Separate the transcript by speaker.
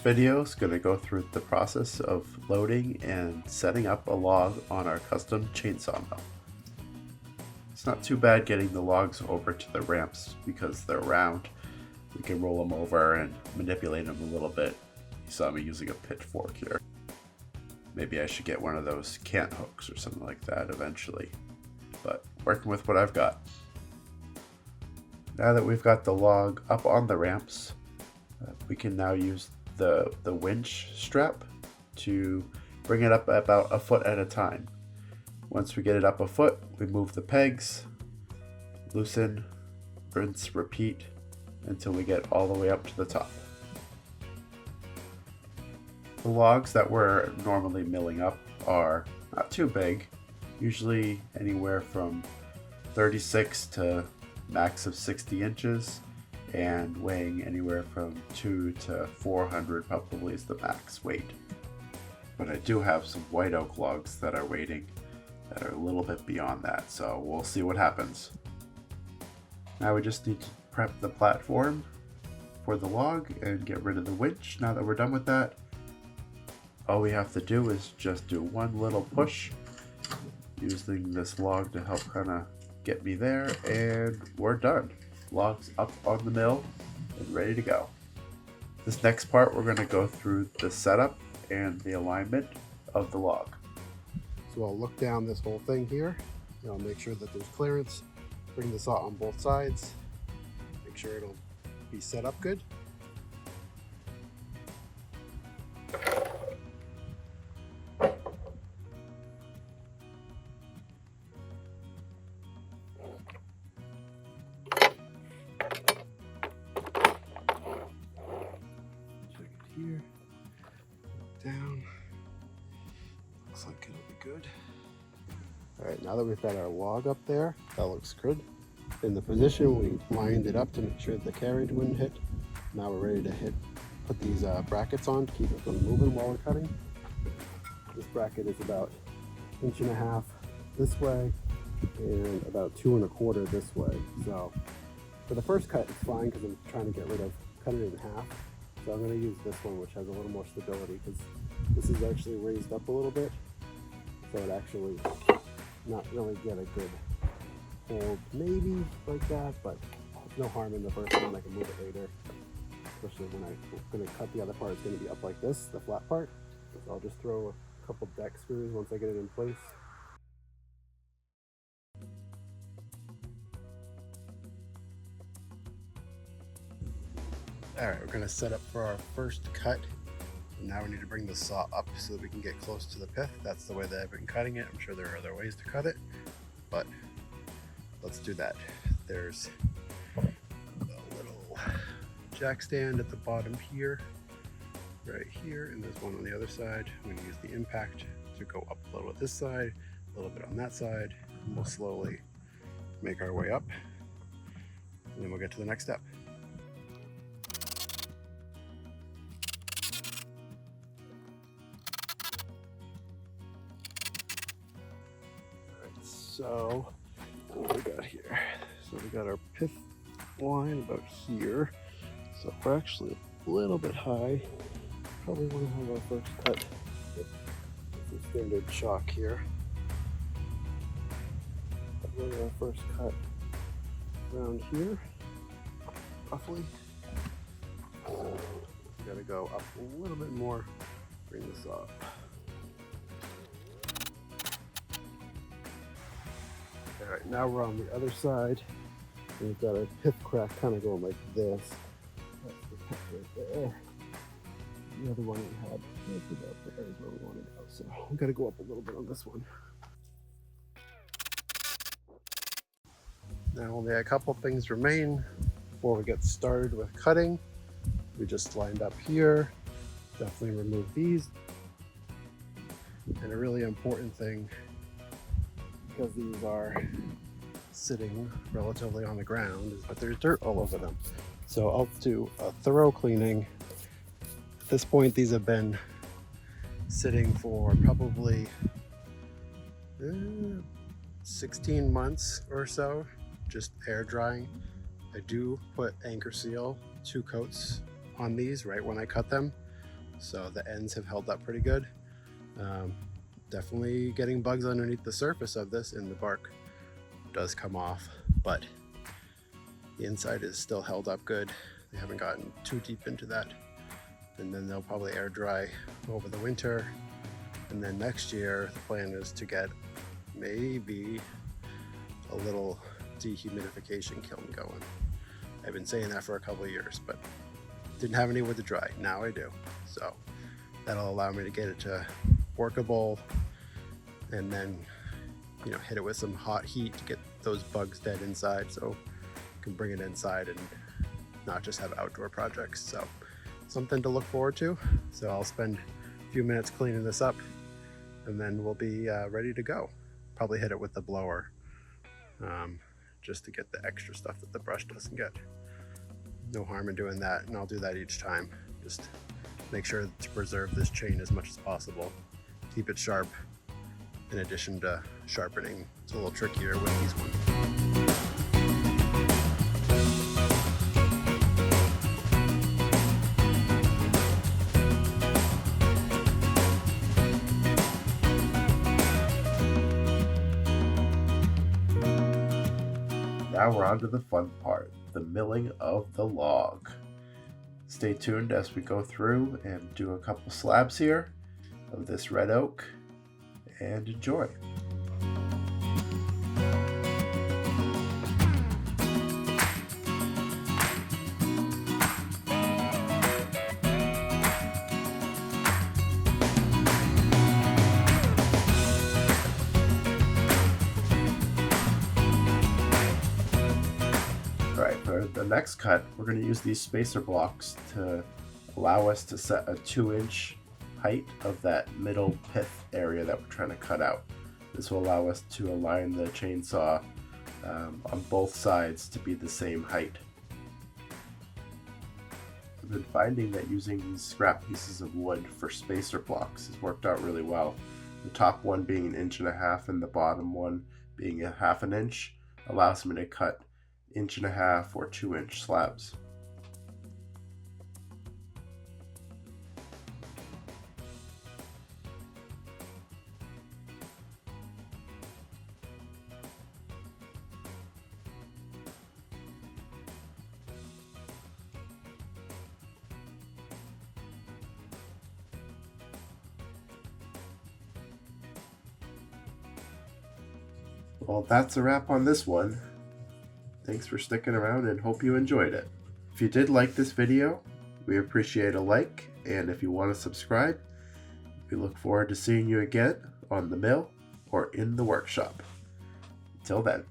Speaker 1: video is going to go through the process of loading and setting up a log on our custom chainsaw mill. It's not too bad getting the logs over to the ramps because they're round. We can roll them over and manipulate them a little bit. You saw me using a pitchfork here. Maybe I should get one of those cant hooks or something like that eventually, but working with what I've got. Now that we've got the log up on the ramps, we can now use the winch strap to bring it up about a foot at a time. Once we get it up a foot, we move the pegs, loosen, rinse, repeat until we get all the way up to the top. The logs that we're normally milling up are not too big, usually anywhere from 36 to max of 60 inches and weighing anywhere from 200 to 400 probably is the max weight. But I do have some white oak logs that are waiting that are a little bit beyond that, so we'll see what happens. Now we just need to prep the platform for the log and get rid of the winch. Now that we're done with that, all we have to do is just do one little push using this log to help kind of get me there, and we're done. Log's up on the mill and ready to go. This next part, we're going to go through the setup and the alignment of the log.
Speaker 2: So I'll look down this whole thing here. I'll make sure that there's clearance. Bring the saw on both sides. Make sure it'll be set up good. Here, down, looks like it'll be good. All right, now that we've got our log up there, that looks good. In the position we lined it up to make sure the carriage wouldn't hit. Now we're ready to put these brackets on to keep it from moving while we're cutting. This bracket is about 1.5 inches this way and about 2 1/4 this way. So for the first cut, it's fine because I'm trying to get rid of cutting it in half. So I'm going to use this one, which has a little more stability, because this is actually raised up a little bit, so it actually not really get a good hold, maybe like that, but no harm in the first one. I can move it later, especially when I'm going to cut the other part. It's going to be up like this, the flat part. So I'll just throw a couple deck screws once I get it in place. Alright, we're going to set up for our first cut. Now we need to bring the saw up so that we can get close to the pith. That's the way that I've been cutting it. I'm sure there are other ways to cut it, but let's do that. There's a little jack stand at the bottom here, right here, and there's one on the other side. I'm going to use the impact to go up a little bit this side, a little bit on that side, and we'll slowly make our way up, and then we'll get to the next step. So what we got here? So we got our pith line about here. So we're actually a little bit high. Probably want to have our first cut with some standard chalk here. Probably our first cut around here, roughly. So we got to go up a little bit more. Bring this up. Alright, now we're on the other side. And we've got our pith crack kind of going like this. That's the pith right there. The other one we had right about there is where we want to go. So we've got to go up a little bit on this one. Now only a couple things remain before we get started with cutting. We just lined up here. Definitely remove these. And a really important thing, because these are sitting relatively on the ground, is that there's dirt all over them. So I'll do a thorough cleaning. At this point, these have been sitting for probably 16 months or so, just air drying. I do put anchor seal 2 coats on these right when I cut them, so the ends have held up pretty good. Definitely getting bugs underneath the surface of this, and the bark does come off, but the inside is still held up good. They haven't gotten too deep into that. And then they'll probably air dry over the winter. And then next year, the plan is to get maybe a little dehumidification kiln going. I've been saying that for a couple of years, but didn't have any wood to dry. Now I do. So that'll allow me to get it to workable, and then, you know, hit it with some hot heat to get those bugs dead inside, so I can bring it inside and not just have outdoor projects. So something to look forward to. So I'll spend a few minutes cleaning this up, and then we'll be ready to go. Probably hit it with the blower, just to get the extra stuff that the brush doesn't get. No harm in doing that, and I'll do that each time. Just make sure to preserve this chain as much as possible. Keep it sharp, in addition to sharpening. It's a little trickier with these ones.
Speaker 1: Now we're on to the fun part, the milling of the log. Stay tuned as we go through and do a couple slabs here of this red oak, and enjoy. For the next cut, we're going to use these spacer blocks to allow us to set a 2-inch height of that middle pith area that we're trying to cut out. This will allow us to align the chainsaw on both sides to be the same height. I've been finding that using these scrap pieces of wood for spacer blocks has worked out really well. The top one being 1.5 inches and the bottom one being 1/2 inch allows me to cut 1.5 or 2-inch slabs. Well, that's a wrap on this one. Thanks for sticking around and hope you enjoyed it. If you did like this video, we appreciate a like, and if you want to subscribe, we look forward to seeing you again on the mill or in the workshop. Until then.